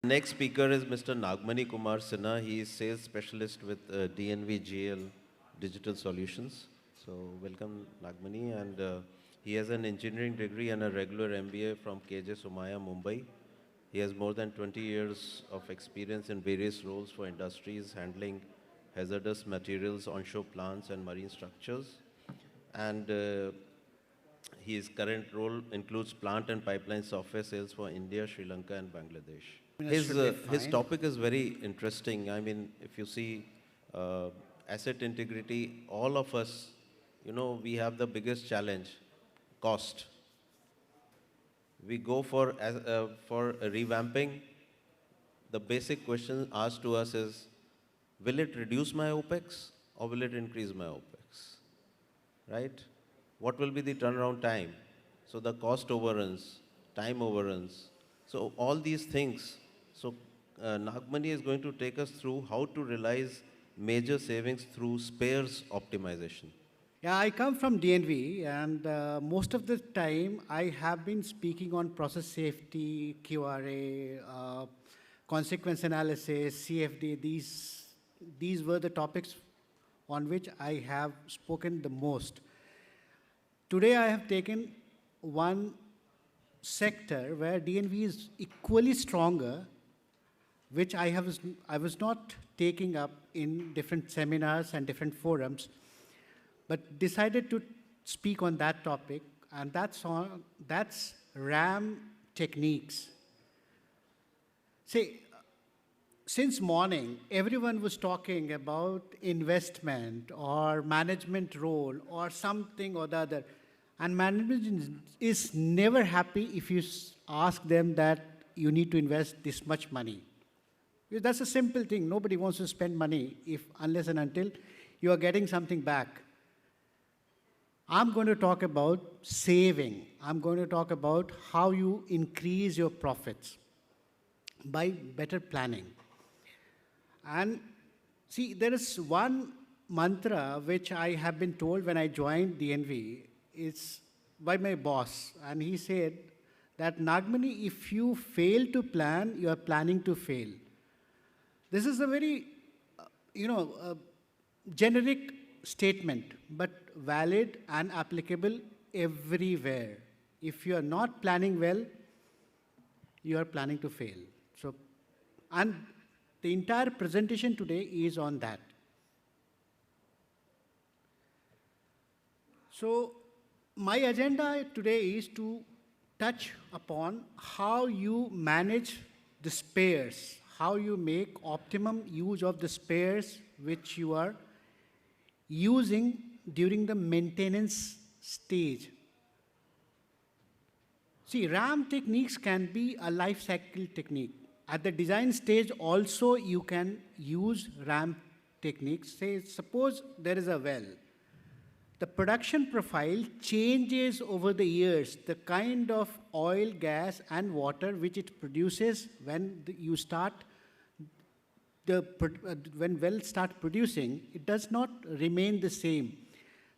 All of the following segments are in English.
Next speaker is Mr. Nagmani Kumar Sinha. He is sales specialist with DNV GL Digital Solutions. So welcome Nagmani, and he has an engineering degree and a regular MBA from KJ Somaya, Mumbai. He has more than 20 years of experience in various roles for industries handling hazardous materials, onshore plants and marine structures. And his current role includes plant and pipeline software sales for India, Sri Lanka, and Bangladesh. Minutes should be His fine. topic is very interesting. I mean, if you see uh, asset integrity, all of us, we have the biggest challenge, cost. We go for revamping. The basic question asked to us is, will it reduce my OPEX or will it increase my OPEX? Right? What will be the turnaround time? So the cost overruns, time overruns. So all these things. So Nagmani is going to take us through how to realize major savings through spares optimization. Yeah, I come from DNV, and most of the time I have been speaking on process safety, QRA, consequence analysis, CFD. These were the topics on which I have spoken the most. Today I have taken one sector where DNV is equally stronger, which I was not taking up in different seminars and different forums, but decided to speak on that topic, and that's RAM techniques. See, since morning, everyone was talking about investment or management role or something or the other. And management is never happy if you ask them that you need to invest this much money. Because that's a simple thing. Nobody wants to spend money unless and until you are getting something back. I'm going to talk about saving. I'm going to talk about how you increase your profits by better planning. And see, there is one mantra which I have been told when I joined DNV. It's by my boss. And he said that, Nagmani, if you fail to plan, you are planning to fail. This is a very, generic statement, but valid and applicable everywhere. If you are not planning well, you are planning to fail. So, and the entire presentation today is on that. So, my agenda today is to touch upon how you manage the spares, how you make optimum use of the spares which you are using during the maintenance stage. See, RAM techniques can be a life cycle technique. At the design stage also you can use RAM techniques. Say, suppose there is a well. The production profile changes over the years, the kind of oil, gas, and water which it produces when you start when wells start producing, it does not remain the same.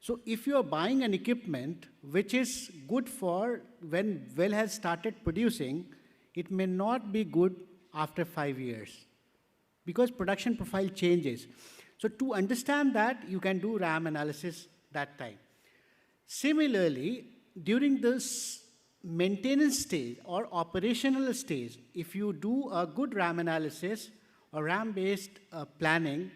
So if you are buying an equipment which is good for when well has started producing, it may not be good after 5 years because production profile changes. So to understand that, you can do RAM analysis that time. Similarly, during this maintenance stage or operational stage, if you do a good RAM analysis or RAM-based planning,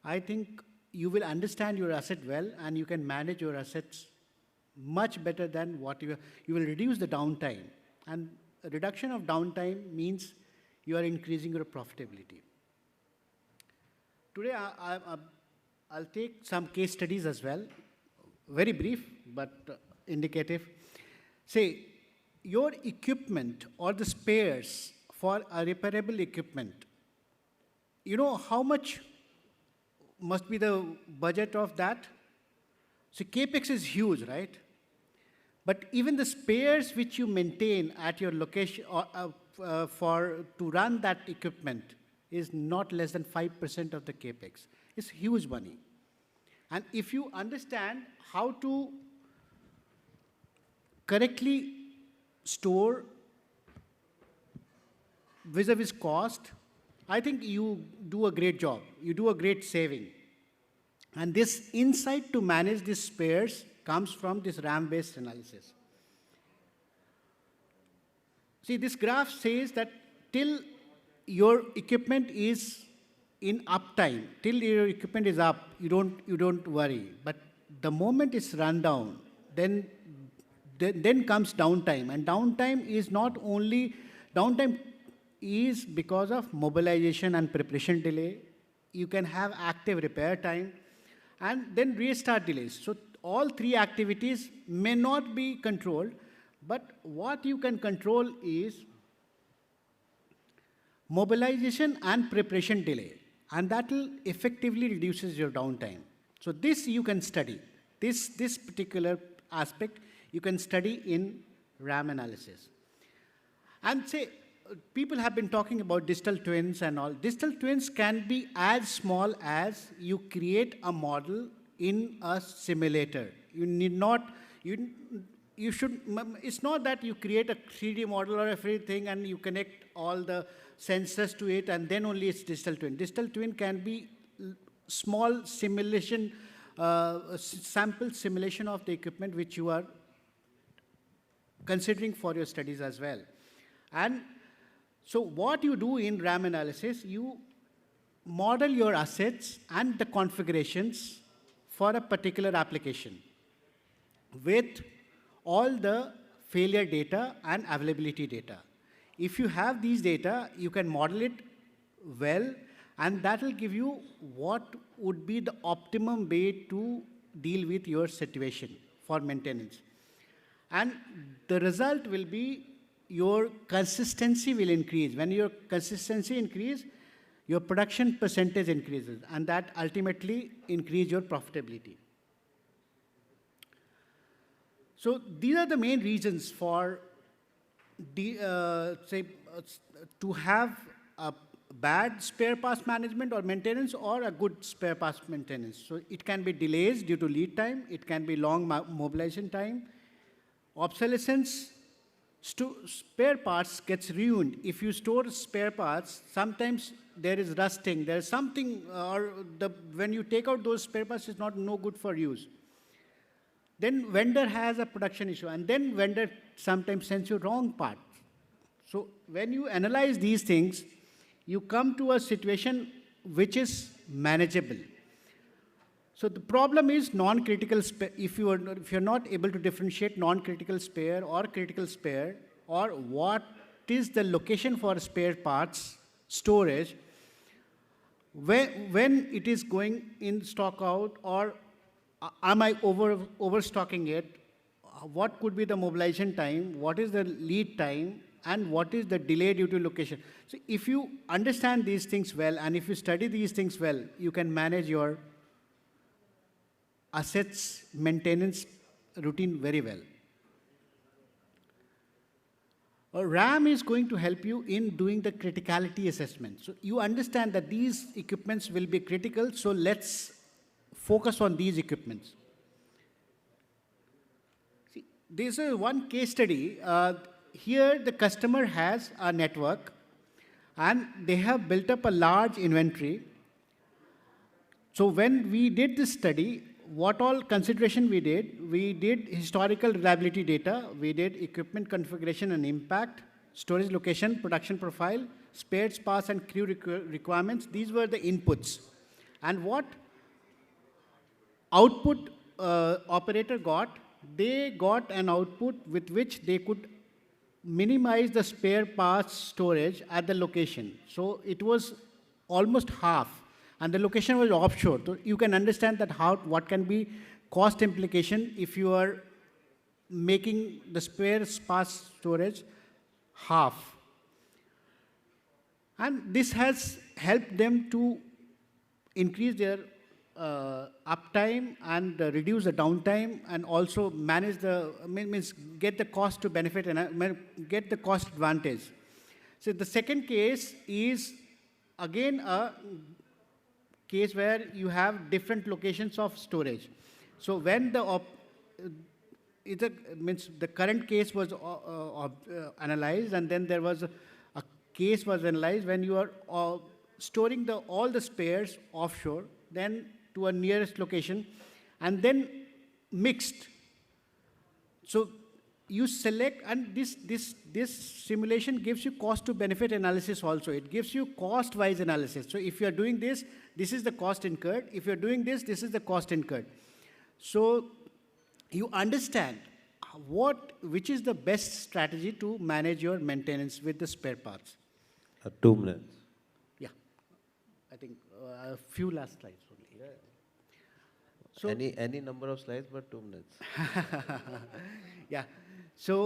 I think you will understand your asset well and you can manage your assets much better than what you will reduce the downtime. And a reduction of downtime means you are increasing your profitability. Today, I'll take some case studies as well, very brief but indicative. Say, your equipment or the spares for a repairable equipment, you know how much must be the budget of that? So CapEx is huge, right? But even the spares which you maintain at your location to run that equipment is not less than 5% of the CapEx. It's huge money. And if you understand how to correctly store vis-a-vis cost, I think you do a great job. You do a great saving. And this insight to manage these spares comes from this RAM-based analysis. See, this graph says that till your equipment is in uptime, till your equipment is up, you don't worry. But the moment it's run down, then comes downtime. And downtime is not only, downtime is because of mobilization and preparation delay. You can have active repair time and then restart delays. So all three activities may not be controlled, but what you can control is mobilization and preparation delay, and that will effectively reduces your downtime. So this you can study. This particular aspect you can study in RAM analysis. And say, people have been talking about digital twins and all. Digital twins can be as small as you create a model in a simulator. You need not, you should, it's not that you create a 3D model or everything and you connect all the sensors to it and then only it's digital twin. Digital twin can be small simulation, sample simulation of the equipment which you are considering for your studies as well. And so what you do in RAM analysis, you model your assets and the configurations for a particular application with all the failure data and availability data. If you have these data, you can model it well, and that will give you what would be the optimum way to deal with your situation for maintenance. And the result will be your consistency will increase. When your consistency increases, your production percentage increases, and that ultimately increase your profitability. So these are the main reasons for to have a bad spare parts management or maintenance or a good spare parts maintenance. So it can be delays due to lead time, it can be long mobilization time, obsolescence. Spare parts gets ruined. If you store spare parts, sometimes there is rusting, there is something, when you take out those spare parts, it's no good for use. Then vendor has a production issue, and then vendor sometimes sends you wrong part. So when you analyze these things, you come to a situation which is manageable. So the problem is non-critical spare. If you're not able to differentiate non-critical spare or critical spare, or what is the location for spare parts storage, when it is going in stock out, or am I overstocking it? What could be the mobilization time? What is the lead time? And what is the delay due to location? So if you understand these things well, and if you study these things well, you can manage your assets maintenance routine very well. RAM is going to help you in doing the criticality assessment. So you understand that these equipments will be critical, so let's focus on these equipments. See, this is one case study. Here the customer has a network and they have built up a large inventory. So when we did this study, what all consideration we did historical reliability data, we did equipment configuration and impact, storage location, production profile, spares, parts, and crew requirements. These were the inputs. And what output operator got, they got an output with which they could minimize the spare parts storage at the location. So it was almost half. And the location was offshore. So you can understand that what can be cost implication if you are making the spare parts storage half. And this has helped them to increase their uptime and reduce the downtime, and also manage means get the cost to benefit and get the cost advantage. So the second case is again a case where you have different locations of storage. So when the current case was analyzed, and then there was a case was analyzed when you are storing all the spares offshore, then to a nearest location, and then mixed. So you select, and this simulation gives you cost to benefit analysis also. It gives you cost-wise analysis. So if you are doing this, this is the cost incurred. If you're doing this, this is the cost incurred. So you understand which is the best strategy to manage your maintenance with the spare parts. 2 minutes. Yeah, I think a few last slides only. So Any number of slides, but 2 minutes. yeah, so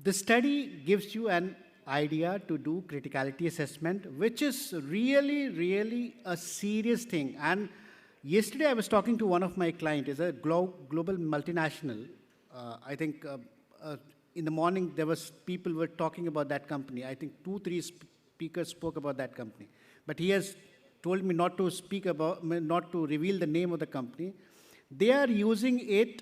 the study gives you an idea to do criticality assessment, which is really, really a serious thing. And yesterday I was talking to one of my clients, is a global multinational. I think in the morning there was people were talking about that company. I think 2-3 speakers spoke about that company. But he has told me not to speak about, not to reveal the name of the company. They are using it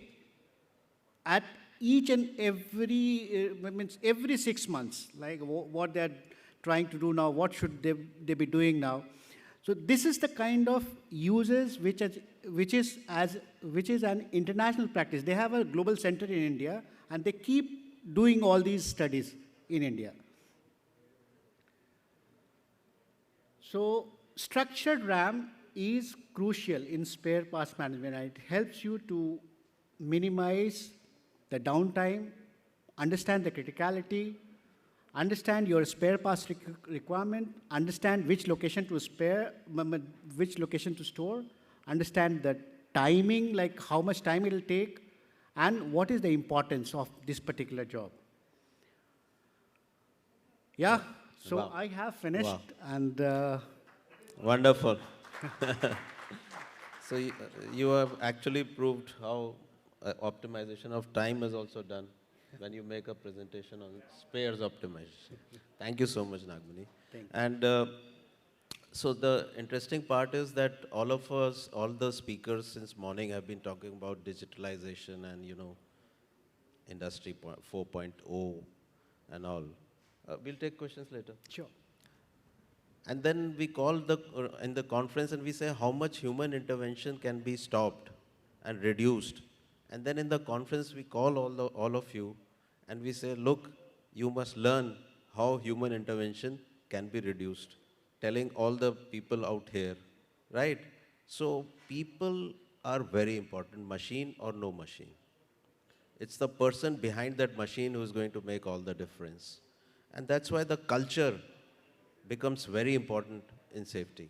at each and every, means every 6 months, like what they're trying to do now, what should they be doing now. So this is the kind of uses which is an international practice. They have a global center in India, and they keep doing all these studies in India. So structured RAM is crucial in spare parts management, and it helps you to minimize the downtime, understand the criticality, understand your spare parts requirement, understand which location to which location to store, understand the timing, like how much time it will take, and what is the importance of this particular job. Yeah, so Wow. I have finished, Wow. and Wonderful. So you have actually proved how optimization of time is also done when you make a presentation on spares optimization. Thank you so much, Nagmani. Thank you. And so the interesting part is that all of us, all the speakers since morning have been talking about digitalization and, industry 4.0 and all. We'll take questions later. Sure. And then we call in the conference and we say how much human intervention can be stopped and reduced. And then in the conference we call all of you and we say, look, you must learn how human intervention can be reduced. Telling all the people out here, right? So people are very important, machine or no machine. It's the person behind that machine who is going to make all the difference. And that's why the culture becomes very important in safety.